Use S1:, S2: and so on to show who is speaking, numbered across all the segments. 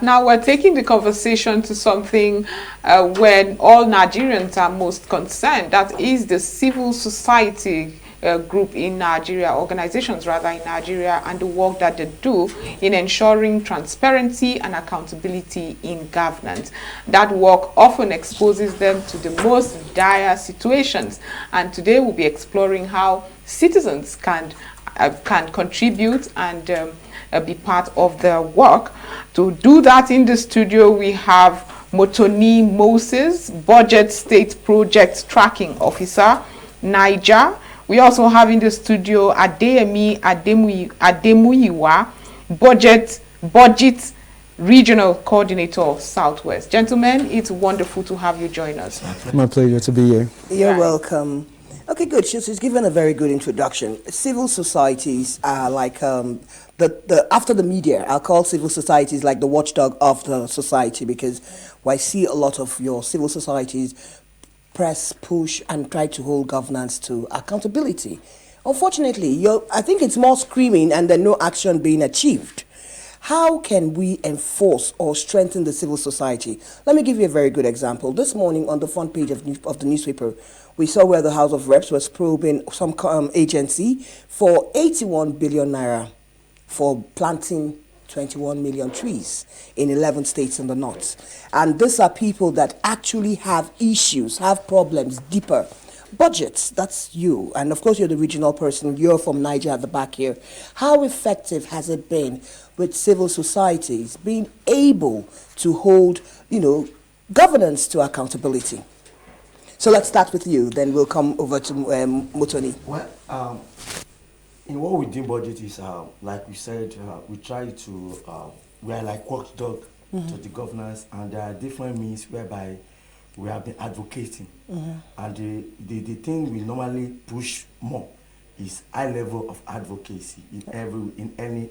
S1: Now we're taking the conversation to something when all Nigerians are most concerned. That is the civil society group in Nigeria, organizations rather in Nigeria, and the work that they do in ensuring transparency and accountability in governance. That work often exposes them to the most dire situations, and today we'll be exploring how citizens can contribute and be part of the work. To do that in the studio, we have Motoni Moses, Budget State Project Tracking Officer, Niger. We also have in the studio Adeyemi Ademuyiwa, Budget Regional Coordinator, Southwest. Gentlemen, it's wonderful to have you join us.
S2: My pleasure to be here.
S3: You're welcome. Okay, good. She's given a very good introduction. Civil societies are like after the media. I'll call civil societies like the watchdog of the society, because I see a lot of your civil societies press, push, and try to hold governance to accountability. Unfortunately, I think it's more screaming and then no action being achieved. How can we enforce or strengthen the civil society? Let me give you a very good example. This morning on the front page of the newspaper, we saw where the House of Reps was probing some agency for 81 billion naira for planting 21 million trees in 11 states in the north. And these are people that actually have issues, have problems deeper. Budgets, that's you. And of course, you're the regional person. You're from Niger at the back here. How effective has it been with civil societies being able to hold, governance to accountability? So let's start with you, then we'll come over to Motoni.
S4: Well, in what we do budget is, like we said, we try to, we are like watchdog to the governance, and there are different means whereby we have been advocating. And the thing we normally push more is high level of advocacy in any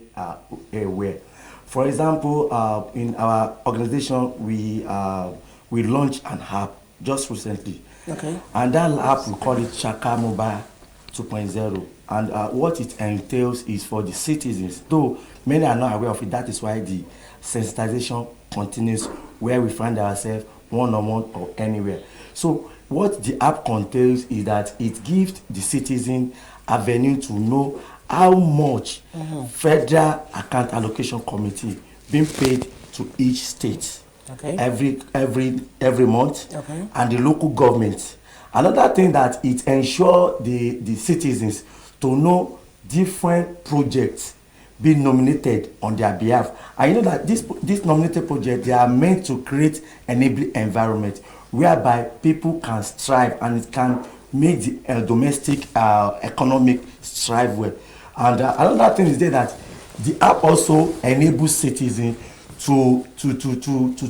S4: area. For example, in our organization, we launched an app just recently.
S3: Okay.
S4: And that app, we call it Shaka Mobile 2.0. And what it entails is for the citizens, though many are not aware of it. That is why the sensitization continues where we find ourselves, one-on-one or anywhere. So what the app contains is that it gives the citizen a venue to know how much federal account allocation committee being paid to each state.
S3: Okay.
S4: Every month,
S3: okay.
S4: And the local government. Another thing that it ensures the citizens to know different projects being nominated on their behalf. And you know that this nominated project, they are meant to create an enabling environment whereby people can strive and it can make the domestic economic strive well. And another thing is that the app also enables citizens to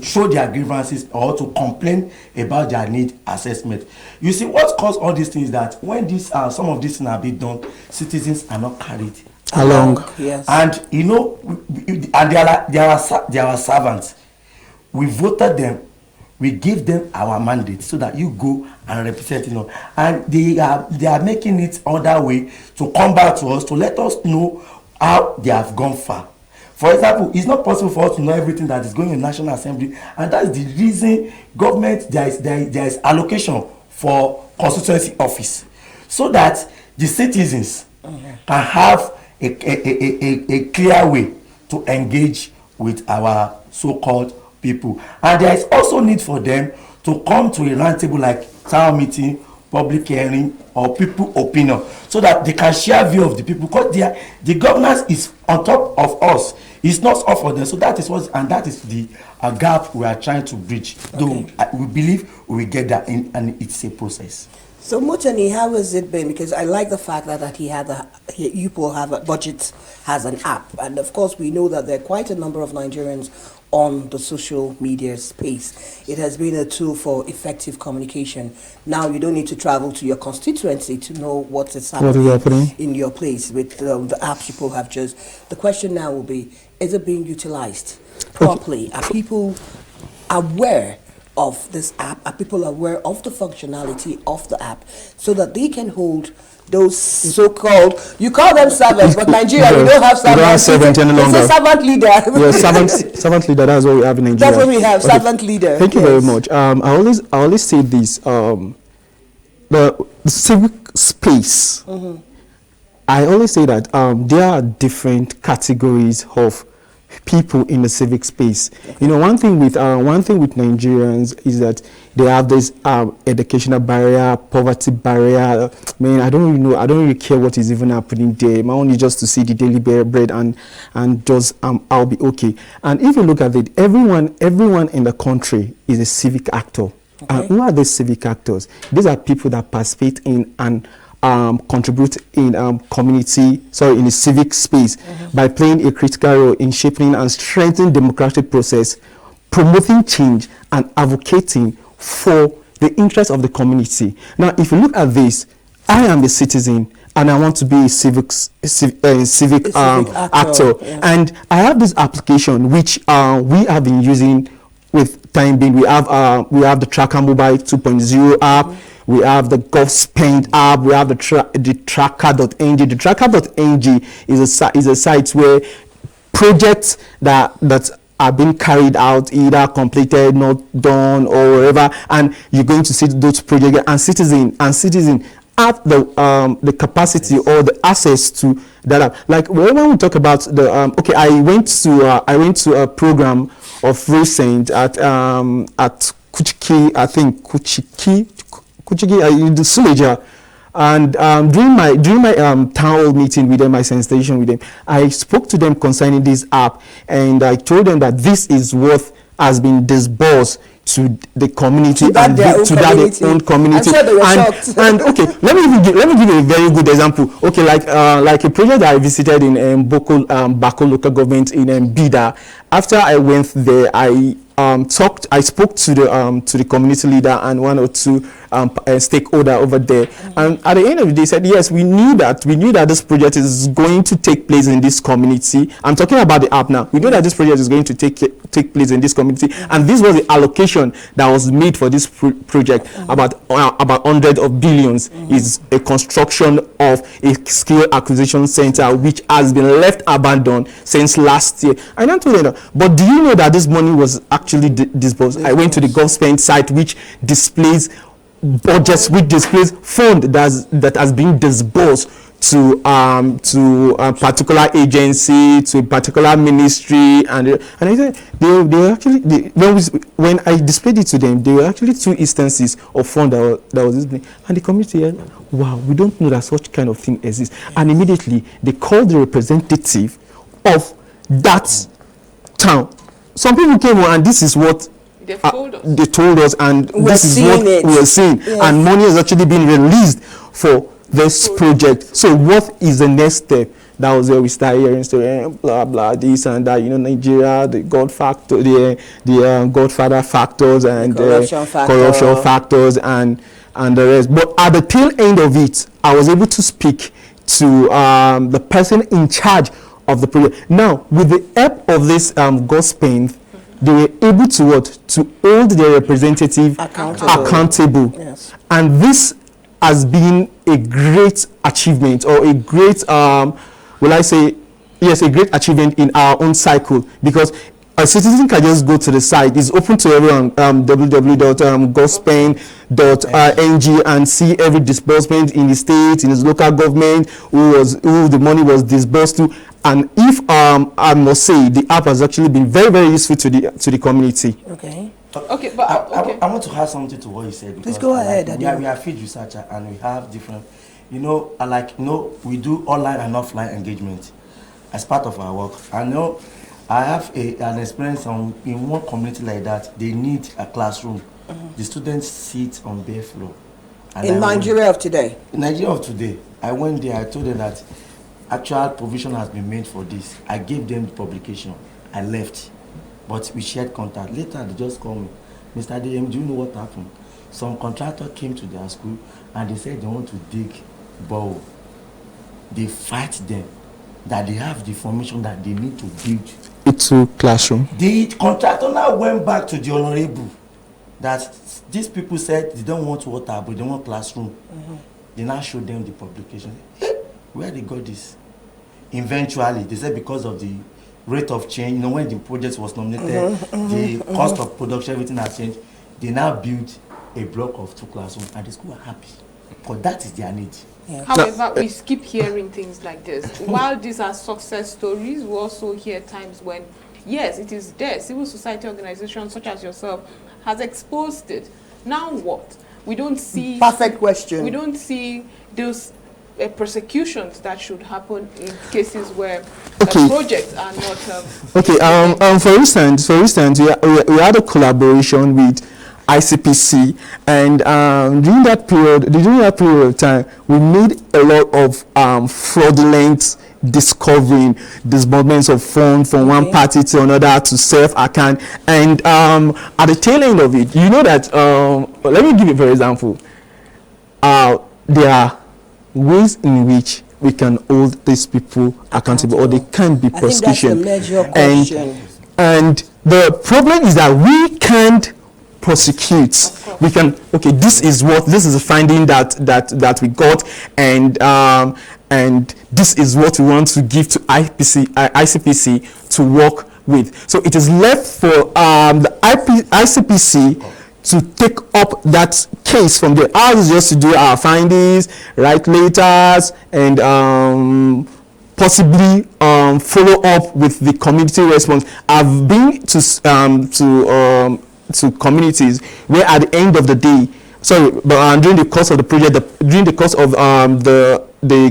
S4: show their grievances or to complain about their need assessment. You see, what caused all these things is that when some of these things are being done, citizens are not carried
S2: along.
S3: Yes.
S4: And and they are servants. We voted them. We give them our mandate so that you go and represent, and they are making it other way to come back to us to let us know how they have gone far. For example, it's not possible for us to know everything that is going in National Assembly, and that's the reason government there is allocation for constituency office, so that the citizens can have a clear way to engage with our so-called people. And there is also need for them to come to a round table like town meeting, public hearing, or people opinion, so that they can share view of the people, because the governance is on top of us. It's not all for them. So that is the gap we are trying to bridge. Okay. Though we believe we will get that in, and it's a process.
S3: So Motoni, how has it been? Because I like the fact that UPO have a budget, has an app, and of course we know that there are quite a number of Nigerians on the social media space. It has been a tool for effective communication. Now you don't need to travel to your constituency to know what is happening in your place with the apps people have just. The question now will be, is it being utilized properly? Are people aware of this app? Are people aware of the functionality of the app so that they can hold those so-called, you call them servants, but Nigeria, we don't have
S2: We don't have
S3: servants.
S2: servant any
S3: It's a
S2: longer.
S3: servant leader.
S2: Servant leader. That's what we have in Nigeria.
S3: That's what we have, servant leader.
S2: Thank you very much. I always say this. The civic space. I always say that there are different categories of people in the civic space. You know, one thing with Nigerians is that they have this educational barrier, poverty barrier. Man, I don't really know. I don't really care what is even happening there. My own is just to see the daily bread and just I'll be okay. And if you look at it, everyone in the country is a civic actor. And who are these civic actors? These are people that participate in and contribute in in the civic space by playing a critical role in shaping and strengthening democratic process, promoting change and advocating for the interest of the community. Now, if you look at this, I am a citizen and I want to be a civic actor.
S3: Yeah.
S2: And I have this application which we have been using with time being. We have the Tracker Mobile 2.0 app. We have the GovSpend app. We have the tracker.ng. The tracker.ng is a site where projects that are being carried out, either completed, not done, or whatever, and you're going to see those projects, and citizen have the capacity or the access to that app. Like when we talk about the I went to a program of recent at Kuchiki, I think Kuchiki in the Suleja, and during my town hall meeting with them, my sensation with them, I spoke to them concerning this app, and I told them that this is what has been disbursed to the community
S3: to their own community. I'm sure they were shocked.
S2: And okay, let me give you a very good example. Okay, like a project that I visited in Bako local government in Bida. After I went there, I spoke to the community leader and one or two stakeholder over there, and at the end of the day said, yes, we knew that this project is going to take place in this community. I'm talking about the app now. We know that this project is going to take place in this community, and this was the allocation that was made for this project. About hundreds of billions is a construction of a skill acquisition center which has been left abandoned since last year. I don't know that, but do you know that this money was actually disbursed? I went to the GovSpend site, which displays budgets, which displays fund that has been disbursed to a particular agency, to a particular ministry, and I said they actually when I displayed it to them, there were actually two instances of fund that was displayed, and the community said, wow, we don't know that such kind of thing exists. And immediately they called the representative of that town. Some people came on, and this is what they told us, and this is what we are seeing. Yes. And money has actually been released for this project. So what is the next step? That was where we started hearing stories, blah blah, this and that. You know, Nigeria, the God factor, the Godfather factors, and corruption factors, and the rest. But at the tail end of it, I was able to speak to the person in charge of the project. Now, with the help of this GovSpend, they were able to hold their representative accountable. Yes. And this has been a great achievement, or a great a great achievement in our own cycle, because a citizen can just go to the site. It's open to everyone, www.govspend.ng, and see every disbursement in the state, in his local government, who the money was disbursed to. And if I must say, the app has actually been very, very useful to the community.
S3: Okay.
S1: Okay, but
S4: I want to add something to what you said.
S3: Please go ahead.
S4: We are field researcher, and we have different, we do online and offline engagement as part of our work. I know I have an experience in one community like that. They need a classroom. The students sit on bare floor.
S3: In Nigeria of today?
S4: In Nigeria of today. I went there, I told them that actual provision has been made for this. I gave them the publication. I left. But we shared contact. Later, they just called me. Mr. DM, do you know what happened? Some contractor came to their school and they said they want to dig borehole. They fight them that they have the information that they need to build.
S2: It's a classroom.
S4: The contractor now went back to the honorable that these people said they don't want water, but they want classroom. They now show them the publication. Where they got this? Eventually, they said because of the rate of change, you know, when the project was nominated, the cost of production, everything has changed. They now built a block of 2 classrooms, and the school are happy. Because that is their need.
S3: Yeah.
S1: However, we keep hearing things like this. While these are success stories, we also hear times when, yes, it is there. Civil society organizations such as yourself has exposed it. Now what? We don't see...
S3: Perfect question.
S1: We don't see those persecutions that should happen in cases where projects are not...
S2: Okay, for instance, we had a collaboration with ICPC, and during that period of time, we made a lot of fraudulent discovering disbursements of funds from one party to another to self-account, and at the tail end of it, you know that, let me give you for example, there are ways in which we can hold these people accountable, or they can be prosecution. And the problem is that we can't prosecute. We can, okay, this is the finding that we got, and this is what we want to give to ICPC to work with. So it is left for the ICPC to take up that case from there. Ours is just to do our findings, write letters, and possibly follow up with the community response. I've been to communities where at the end of the day, during the course of the project, during the course of the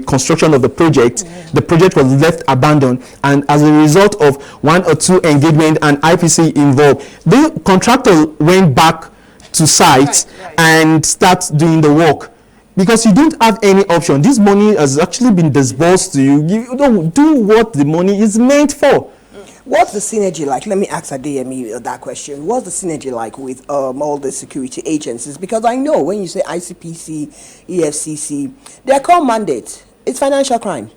S2: construction of the project was left abandoned, and as a result of 1 or 2 engagement and IPC involved, the contractor went back to site and start doing the work, because you don't have any option. This money has actually been disbursed to you. You don't do what the money is meant for.
S3: What's the synergy like? Let me ask Adeyemi that question. What's the synergy like with all the security agencies? Because I know when you say ICPC, EFCC, their core mandate is financial crime.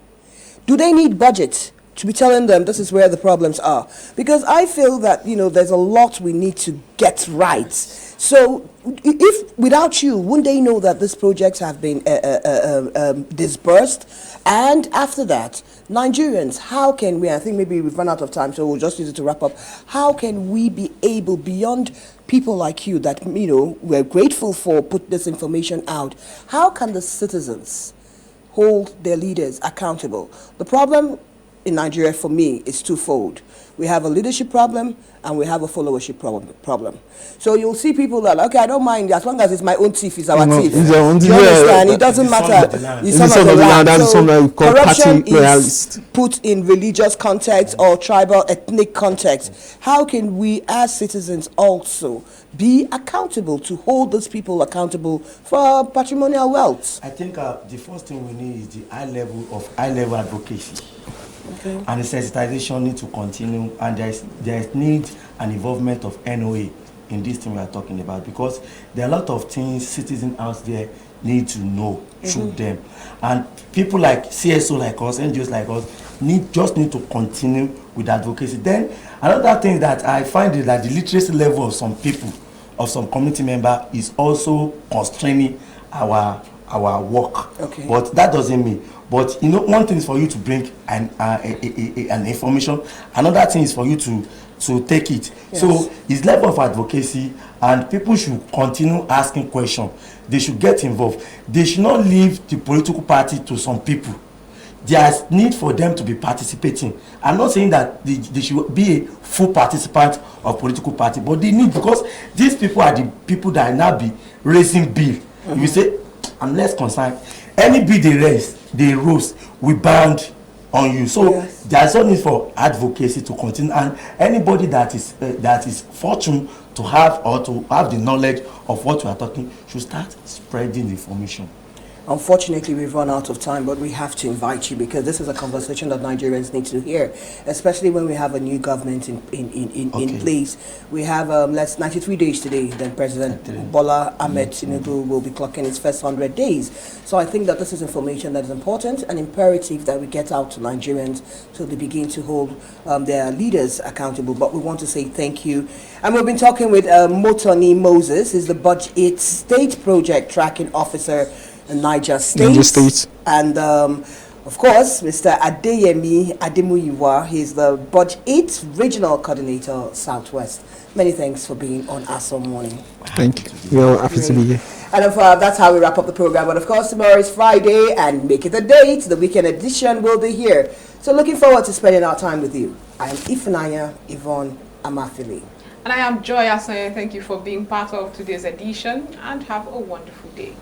S3: Do they need budget to be telling them this is where the problems are? Because I feel that, you know, there's a lot we need to get right. So if without you, wouldn't they know that these projects have been disbursed? And after that, Nigerians, how can we, I think maybe we've run out of time, so we'll just use it to wrap up. How can we be able, beyond people like you that, you know, we're grateful for put this information out, how can the citizens hold their leaders accountable? The problem in Nigeria for me is twofold. We have a leadership problem and we have a followership problem. So you'll see people that, okay, I don't mind as long as it's my own thief, it's our thief. Do you understand? It doesn't matter. The son of the land. So corruption is put in religious context or tribal ethnic context. How can we as citizens also be accountable to hold those people accountable for patrimonial wealth?
S4: I think the first thing we need is the high level advocacy. Okay. And the sensitization need to continue, and there is need and involvement of NOA in this thing we are talking about, because there are a lot of things citizens out there need to know through them, and people like CSO like us, NGOs like us need to continue with advocacy. Then another thing that I find is that the literacy level of some people, of some community member, is also constraining our work. Okay. But that doesn't mean. But you know, one thing is for you to bring an information. Another thing is for you to take it. Yes. So it's level of advocacy, and people should continue asking questions. They should get involved. They should not leave the political party to some people. There's need for them to be participating. I'm not saying that they should be a full participant of political party, but they need, because these people are the people that now be raising bill. You say, I'm less concerned. Any bill they rose, we bound on you. So there's no need for advocacy to continue, and anybody that is fortunate to have the knowledge of what we are talking should start spreading the information.
S3: Unfortunately, we've run out of time, but we have to invite you, because this is a conversation that Nigerians need to hear, especially when we have a new government in place. We have 93 days today, then President Bola Ahmed Tinubu will be clocking his first 100 days. So I think that this is information that is important and imperative that we get out to Nigerians so they begin to hold their leaders accountable. But we want to say thank you. And we've been talking with Motoni Moses, who's the Budget State Project Tracking Officer Niger State.
S2: Niger State.
S3: And of course, Mr. Adeyemi Ademuyiwa, he's the Budge 8 Regional Coordinator, Southwest. Many thanks for being on Awesome Morning.
S2: Thank you. We are happy to be here.
S3: And that's how we wrap up the program. But of course, tomorrow is Friday, and make it a date. The weekend edition will be here. So looking forward to spending our time with you. I am Ifunanya Yvonne Amafili.
S1: And I am Joy Asane. Thank you for being part of today's edition, and have a wonderful day.